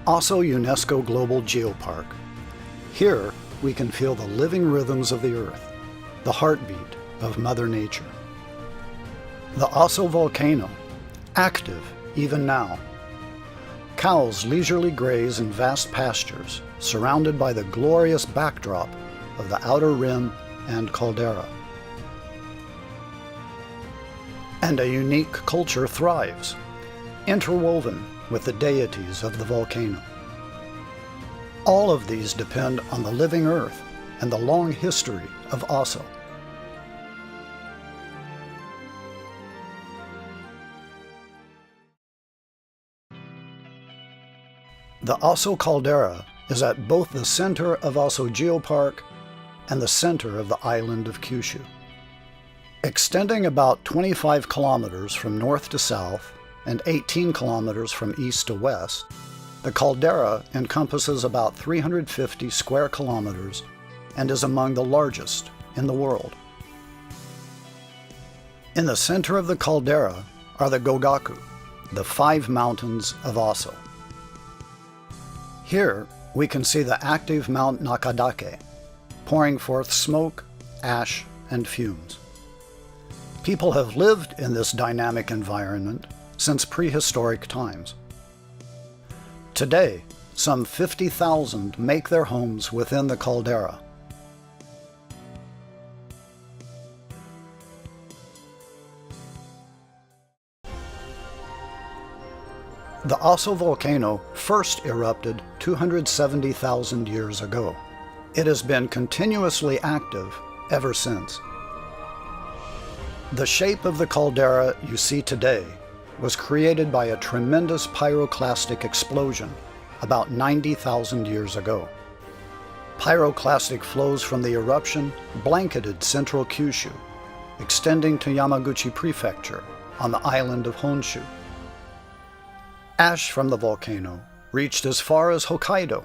Aso UNESCO Global Geopark. Here, we can feel the living rhythms of the Earth, the heartbeat of Mother Nature. The Aso volcano, active even now. Cows leisurely graze in vast pastures, surrounded by the glorious backdrop of the outer rim and caldera. And a unique culture thrives, interwoven with the deities of the volcano. All of these depend on the living earth and the long history of Aso. The Aso caldera is at both the center of Aso Geopark and the center of the island of Kyushu. Extending about 25 kilometers from north to south and 18 kilometers from east to west, the caldera encompasses about 350 square kilometers and is among the largest in the world. In the center of the caldera are the Gogaku, the 5 mountains of Aso. Here we can see the active Mount Nakadake, pouring forth smoke, ash, and fumes. People have lived in this dynamic environment since prehistoric times. Today, some 50,000 make their homes within the caldera. The Aso volcano first erupted 270,000 years ago. It has been continuously active ever since. The shape of the caldera you see today was created by a tremendous pyroclastic explosion about 90,000 years ago. Pyroclastic flows from the eruption blanketed central Kyushu, extending to Yamaguchi Prefecture on the island of Honshu. Ash from the volcano reached as far as Hokkaido.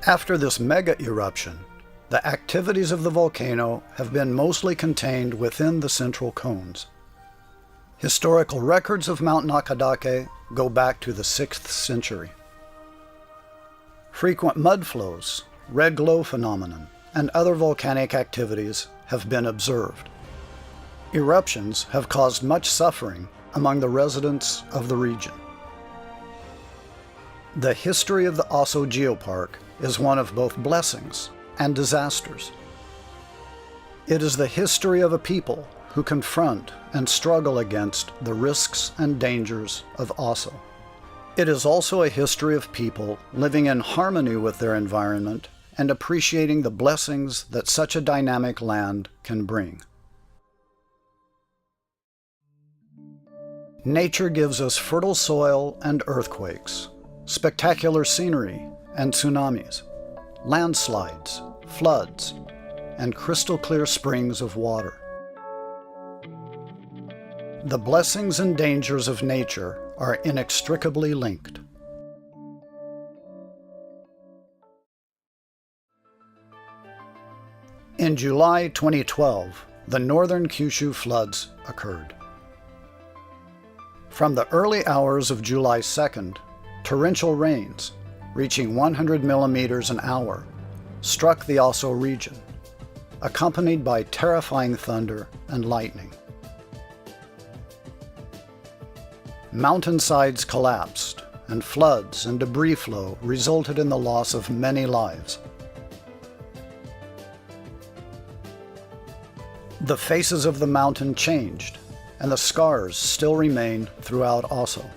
After this mega eruption, the activities of the volcano have been mostly contained within the central cones. Historical records of Mount Nakadake go back to the 6th century. Frequent mud flows, red glow phenomenon, and other volcanic activities have been observed. Eruptions have caused much suffering among the residents of the region. The history of the Aso Geopark is one of both blessings and disasters. It is the history of a people who confront and struggle against the risks and dangers of Aso. It is also a history of people living in harmony with their environment and appreciating the blessings that such a dynamic land can bring. Nature gives us fertile soil and earthquakes, spectacular scenery and tsunamis, landslides, floods, and crystal-clear springs of water. The blessings and dangers of nature are inextricably linked. In July 2012, the northern Kyushu floods occurred. From the early hours of July 2nd, torrential rains, reaching 100 millimeters an hour, struck the Aso region, accompanied by terrifying thunder and lightning. Mountainsides collapsed, and floods and debris flow resulted in the loss of many lives. The faces of the mountain changed, and the scars still remain throughout Aso.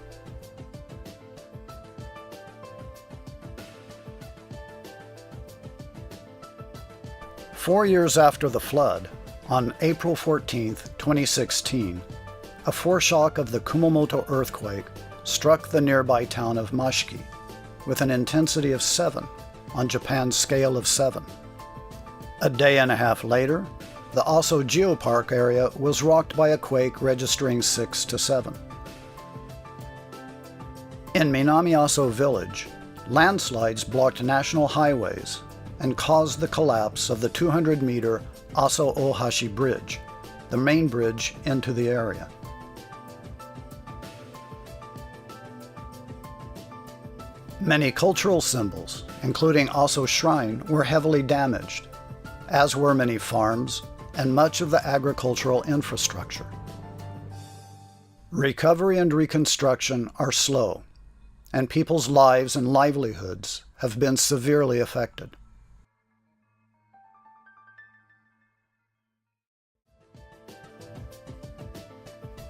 Four years after the flood, on April 14, 2016, a foreshock of the Kumamoto earthquake struck the nearby town of Mashiki with an intensity of 7 on Japan's scale of 7. A day and a half later, the Aso Geopark area was rocked by a quake registering 6 to 7. In Minami Aso village, landslides blocked national highways and caused the collapse of the 200-meter Aso Ohashi Bridge, the main bridge into the area. Many cultural symbols, including Aso Shrine, were heavily damaged, as were many farms and much of the agricultural infrastructure. Recovery and reconstruction are slow, and people's lives and livelihoods have been severely affected.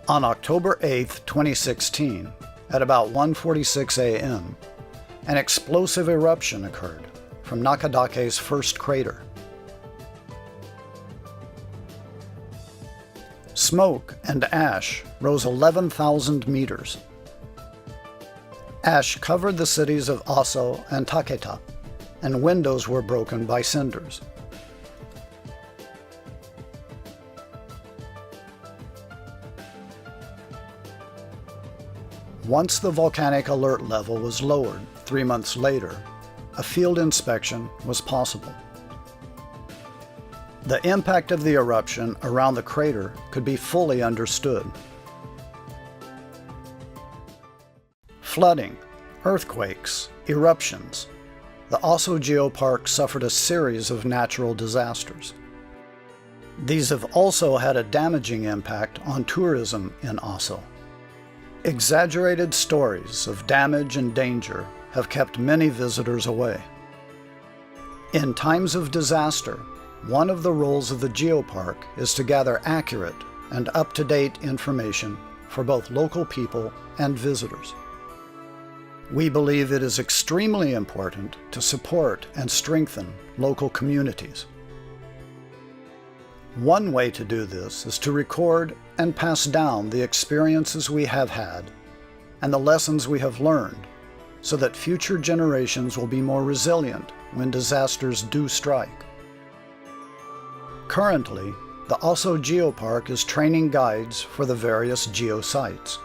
On October 8, 2016, at about 1:46 a.m., an explosive eruption occurred from Nakadake's first crater. Smoke and ash rose 11,000 meters. Ash covered the cities of Aso and Taketa, and windows were broken by cinders. Once the volcanic alert level was lowered 3 months later, a field inspection was possible. The impact of the eruption around the crater could be fully understood. Flooding, earthquakes, eruptions. The Aso Geopark suffered a series of natural disasters. These have also had a damaging impact on tourism in Aso. Exaggerated stories of damage and danger have kept many visitors away. In times of disaster, one of the roles of the geopark is to gather accurate and up-to-date information for both local people and visitors. We believe it is extremely important to support and strengthen local communities. One way to do this is to record and pass down the experiences we have had and the lessons we have learned, so that future generations will be more resilient when disasters do strike. Currently, the Aso Geopark is training guides for the various geosites.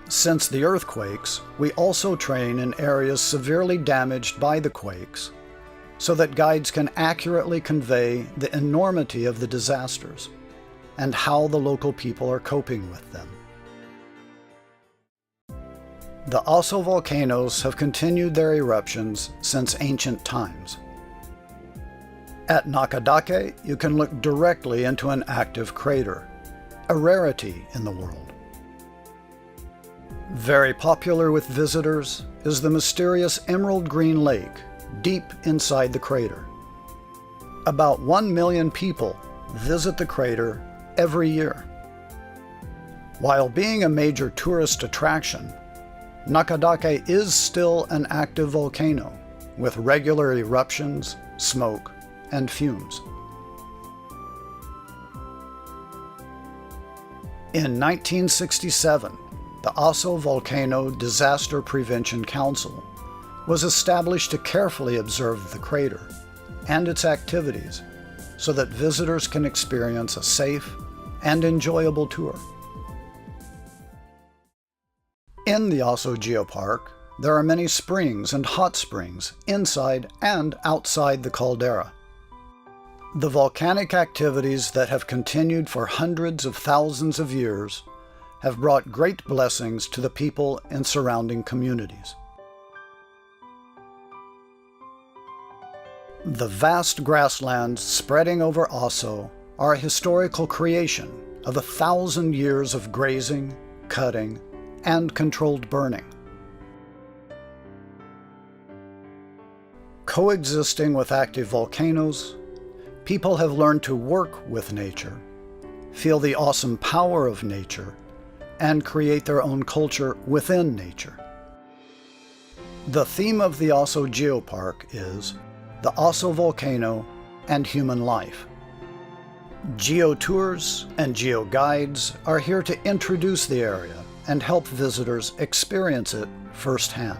Since the earthquakes, we also train in areas severely damaged by the quakes, so that guides can accurately convey the enormity of the disasters and how the local people are coping with them. The Aso volcanoes have continued their eruptions since ancient times. At Nakadake, you can look directly into an active crater, a rarity in the world. Very popular with visitors is the mysterious emerald green lake deep inside the crater. About 1 million people visit the crater every year. While being a major tourist attraction, Nakadake is still an active volcano with regular eruptions, smoke, and fumes. In 1967, the Aso Volcano Disaster Prevention Council was established to carefully observe the crater and its activities so that visitors can experience a safe and enjoyable tour. In the Aso Geopark, there are many springs and hot springs inside and outside the caldera. The volcanic activities that have continued for hundreds of thousands of years have brought great blessings to the people in surrounding communities. The vast grasslands spreading over Aso are a historical creation of 1,000 years of grazing, cutting, and controlled burning. Coexisting with active volcanoes, people have learned to work with nature, feel the awesome power of nature, and create their own culture within nature. The theme of the Aso Geopark is the Aso volcano and human life. Geotours and geoguides are here to introduce the area and help visitors experience it firsthand.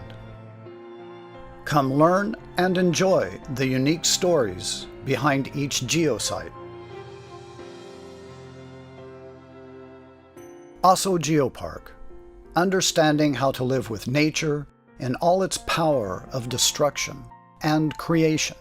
Come learn and enjoy the unique stories behind each geosite. Aso Geopark, understanding how to live with nature in all its power of destruction and creation.